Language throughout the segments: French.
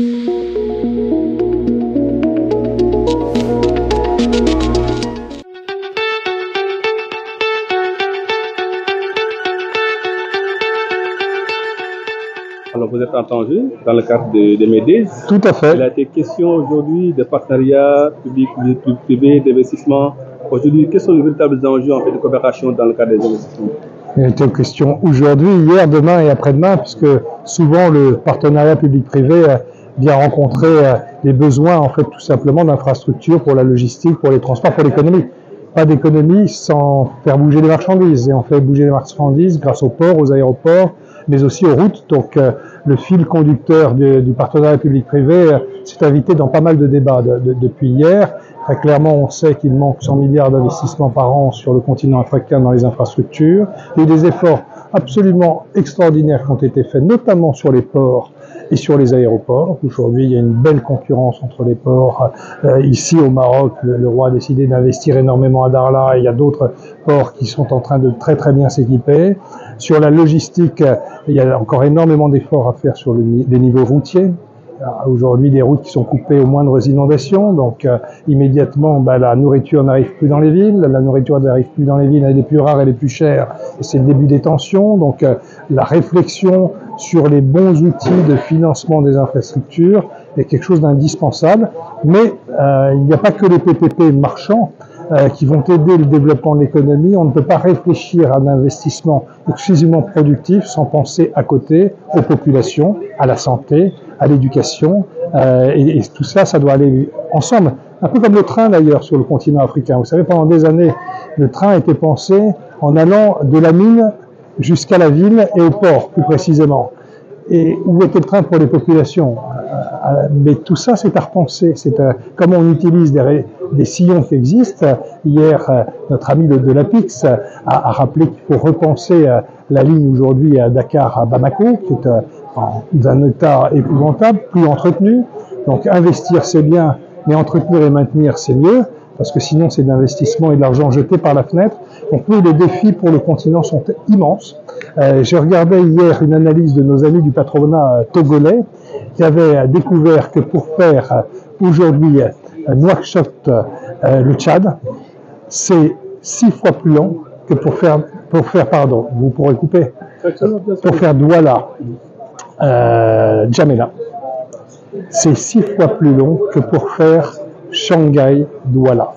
Alors vous êtes entendu dans le cadre de MEDES. Tout à fait. Il a été question aujourd'hui de partenariat public-privé, d'investissement. Aujourd'hui, quels sont les véritables enjeux en fait, de coopération dans le cadre des investissements? Il a été question aujourd'hui, hier, demain et après-demain, puisque souvent le partenariat public-privé vient rencontrer les besoins, en fait, tout simplement d'infrastructures pour la logistique, pour les transports, pour l'économie. Pas d'économie sans faire bouger les marchandises. Et on fait bouger les marchandises grâce aux ports, aux aéroports, mais aussi aux routes. Donc le fil conducteur du partenariat public-privé s'est invité dans pas mal de débats depuis hier. Très clairement, on sait qu'il manque 100 milliards d'investissements par an sur le continent africain dans les infrastructures. Il y a eu des efforts absolument extraordinaires qui ont été faits, notamment sur les ports et sur les aéroports. Aujourd'hui, il y a une belle concurrence entre les ports. Ici, au Maroc, le roi a décidé d'investir énormément à Darla, et il y a d'autres ports qui sont en train de très très bien s'équiper. Sur la logistique, il y a encore énormément d'efforts à faire sur les niveaux routiers. Aujourd'hui, des routes qui sont coupées aux moindres inondations, donc immédiatement, la nourriture n'arrive plus dans les villes, la nourriture n'arrive plus dans les villes, elle est plus rare, elle est plus chère, et c'est le début des tensions. Donc la réflexion sur les bons outils de financement des infrastructures est quelque chose d'indispensable, mais il n'y a pas que les PPP marchands qui vont aider le développement de l'économie. On ne peut pas réfléchir à un investissement exclusivement productif sans penser à côté aux populations, à la santé, à l'éducation, et tout ça, ça doit aller ensemble. Un peu comme le train d'ailleurs sur le continent africain. Vous savez, pendant des années, le train était pensé en allant de la mine jusqu'à la ville et au port, plus précisément. Et où était le train pour les populations? Mais tout ça, c'est à repenser. C'est comment on utilise des sillons qui existent. Hier, notre ami de l'APIX a rappelé qu'il faut repenser la ligne aujourd'hui à Dakar à Bamako, qui est dans un état épouvantable, plus entretenu. Donc investir, c'est bien, mais entretenir et maintenir, c'est mieux, parce que sinon, c'est de l'investissement et de l'argent jeté par la fenêtre. Donc oui, les défis pour le continent sont immenses. J'ai regardé hier une analyse de nos amis du patronat togolais qui avait découvert que pour faire aujourd'hui Nouakchott, le Tchad, c'est 6 fois plus long que pour faire vous pourrez couper, pour faire Douala, Djamena. C'est 6 fois plus long que pour faire Shanghai-Douala.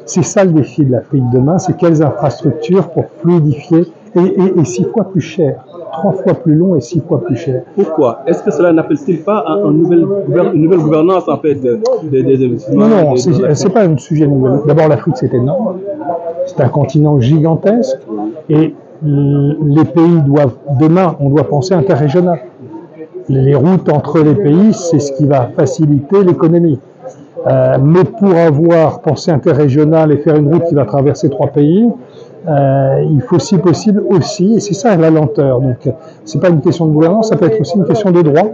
C'est ça le défi de l'Afrique demain, c'est quelles infrastructures pour fluidifier et 6 fois plus cher, 3 fois plus long et 6 fois plus cher. Pourquoi? Est-ce que cela n'appelle-t-il pas une nouvelle gouvernance en fait des investissements? Non, c'est pas un sujet nouveau. D'abord, l'Afrique c'est énorme, c'est un continent gigantesque et les pays doivent, demain, on doit penser interrégional. Les routes entre les pays, c'est ce qui va faciliter l'économie. Mais pour avoir pensé interrégional et faire une route qui va traverser 3 pays, il faut si possible aussi, et c'est ça la lenteur, donc c'est pas une question de gouvernance, ça peut être aussi une question de droit,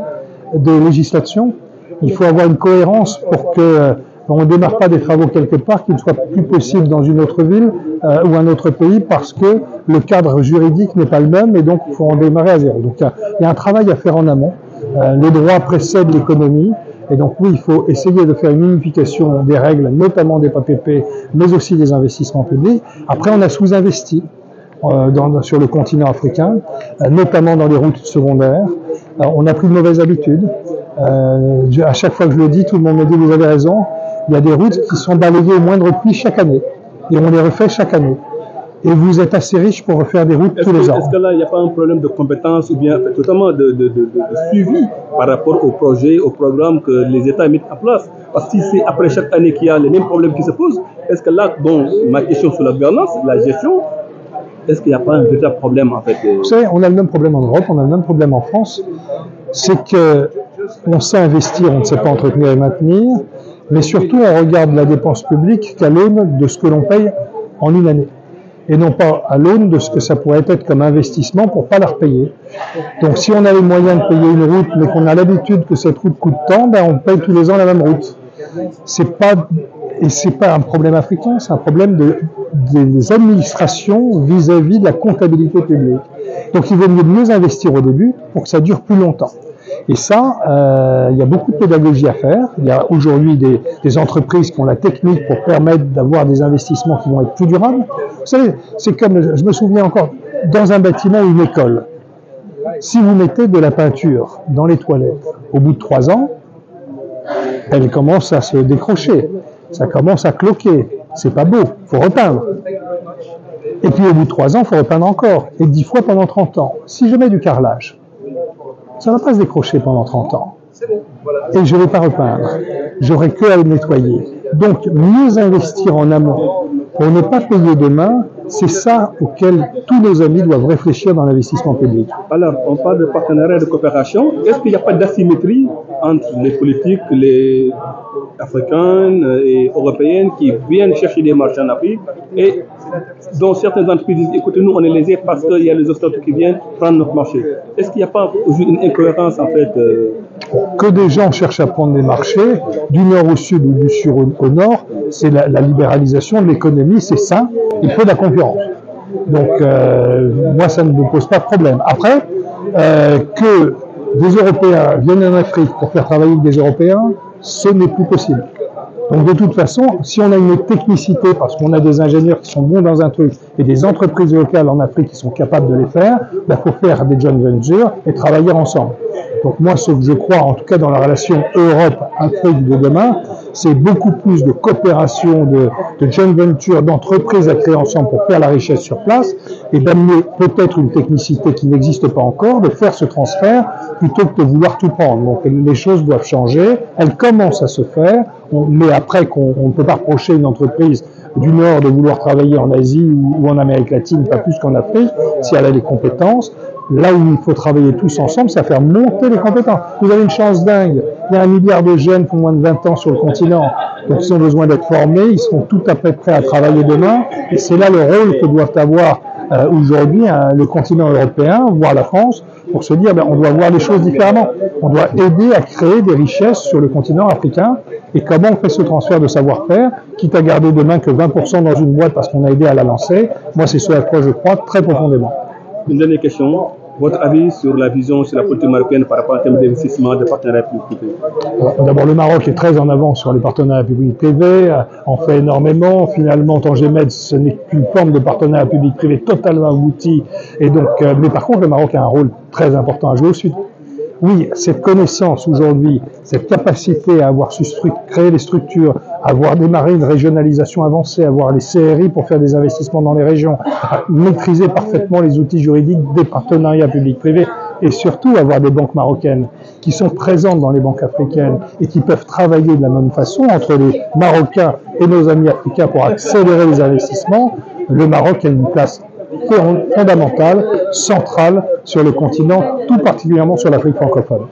de législation. Il faut avoir une cohérence pour que on ne démarre pas des travaux quelque part, qu'il ne soit plus possible dans une autre ville ou un autre pays parce que le cadre juridique n'est pas le même et donc il faut en démarrer à zéro. Donc il y a un travail à faire en amont. Le droit précède l'économie. Et donc oui, il faut essayer de faire une unification des règles, notamment des PPP, mais aussi des investissements publics. Après, on a sous-investi sur le continent africain, notamment dans les routes secondaires. On a pris de mauvaises habitudes. À chaque fois que je le dis, tout le monde me dit « vous avez raison ». Il y a des routes qui sont balayées au moindre pluie chaque année. Et on les refait chaque année. Et vous êtes assez riche pour refaire des routes tous les ans. Est-ce que là, il n'y a pas un problème de compétence ou bien totalement de suivi par rapport aux projets, aux programmes que les États mettent en place? Parce que si c'est après chaque année qu'il y a les mêmes problèmes qui se posent, est-ce que là, bon, ma question sur la gouvernance, la gestion, est-ce qu'il n'y a pas un véritable problème en fait? Vous savez, on a le même problème en Europe, on a le même problème en France. C'est que on sait investir, on ne sait pas entretenir et maintenir, mais surtout on regarde la dépense publique qu'à l'aune de ce que l'on paye en une année. Et non pas à l'aune de ce que ça pourrait être comme investissement pour ne pas la repayer. Donc si on a les moyens de payer une route, mais qu'on a l'habitude que cette route coûte tant, on paye tous les ans la même route. C'est pas un problème africain, c'est un problème des administrations vis-à-vis de la comptabilité publique. Donc il vaut mieux investir au début pour que ça dure plus longtemps. Et ça, il y a beaucoup de pédagogie à faire. Il y a aujourd'hui des entreprises qui ont la technique pour permettre d'avoir des investissements qui vont être plus durables. Vous savez, c'est comme, je me souviens encore, dans un bâtiment ou une école, si vous mettez de la peinture dans les toilettes, au bout de 3 ans, elle commence à se décrocher, ça commence à cloquer, c'est pas beau, il faut repeindre. Et puis au bout de 3 ans, il faut repeindre encore, et 10 fois pendant 30 ans. Si je mets du carrelage, ça ne va pas se décrocher pendant 30 ans. Et je ne vais pas repeindre, j'aurai que à le nettoyer. Donc mieux investir en amont pour ne pas payer demain, c'est ça auquel tous nos amis doivent réfléchir dans l'investissement public. Alors, on parle de partenariat et de coopération. Est-ce qu'il n'y a pas d'asymétrie entre les politiques, les africaines et européennes qui viennent chercher des marchés en Afrique et dont certaines entreprises disent, écoutez, nous on est lésés parce qu'il y a les Occidentaux qui viennent prendre notre marché. Est-ce qu'il n'y a pas une incohérence en fait Que des gens cherchent à prendre des marchés, du nord au sud ou du sud au nord, c'est la libéralisation de l'économie, c'est sain, il faut de la concurrence. Donc, moi, ça ne me pose pas de problème. Après, que des Européens viennent en Afrique pour faire travailler des Européens, ce n'est plus possible. Donc, de toute façon, si on a une technicité, parce qu'on a des ingénieurs qui sont bons dans un truc, et des entreprises locales en Afrique qui sont capables de les faire, il faut faire des joint ventures et travailler ensemble. Donc moi, ce que je crois, en tout cas dans la relation Europe-Afrique de demain, c'est beaucoup plus de coopération, de joint venture, d'entreprises à créer ensemble pour faire la richesse sur place et d'amener peut-être une technicité qui n'existe pas encore, de faire ce transfert plutôt que de vouloir tout prendre. Donc les choses doivent changer, elles commencent à se faire, mais après qu'on ne peut pas reprocher une entreprise du Nord de vouloir travailler en Asie ou en Amérique latine, pas plus qu'en Afrique, si elle a les compétences. Là où il faut travailler tous ensemble, c'est à faire monter les compétences. Vous avez une chance dingue. Il y a 1 milliard de jeunes qui ont moins de 20 ans sur le continent. Donc ils ont besoin d'être formés, ils seront tout à fait prêts à travailler demain. Et c'est là le rôle que doivent avoir aujourd'hui le continent européen, voire la France, pour se dire on doit voir les choses différemment. On doit aider à créer des richesses sur le continent africain. Et comment on fait ce transfert de savoir-faire, quitte à garder demain que 20% dans une boîte parce qu'on a aidé à la lancer. Moi, c'est ce à quoi je crois très profondément. Une dernière question. Votre avis sur la vision sur la politique marocaine par rapport à thème d'investissement de partenariat public-privé? D'abord, le Maroc est très en avance sur les partenariats public-privé, en fait énormément. Finalement, Tangemed, ce n'est qu'une forme de partenariat public-privé totalement abouti. Et donc, mais par contre, le Maroc a un rôle très important à jouer au sud. Oui, cette connaissance aujourd'hui, cette capacité à avoir su créer des structures, à avoir démarré une régionalisation avancée, à avoir les CRI pour faire des investissements dans les régions, à maîtriser parfaitement les outils juridiques des partenariats publics-privés et surtout avoir des banques marocaines qui sont présentes dans les banques africaines et qui peuvent travailler de la même façon entre les Marocains et nos amis africains pour accélérer les investissements. Le Maroc a une place fondamentale, centrale sur le continent, tout particulièrement sur l'Afrique francophone.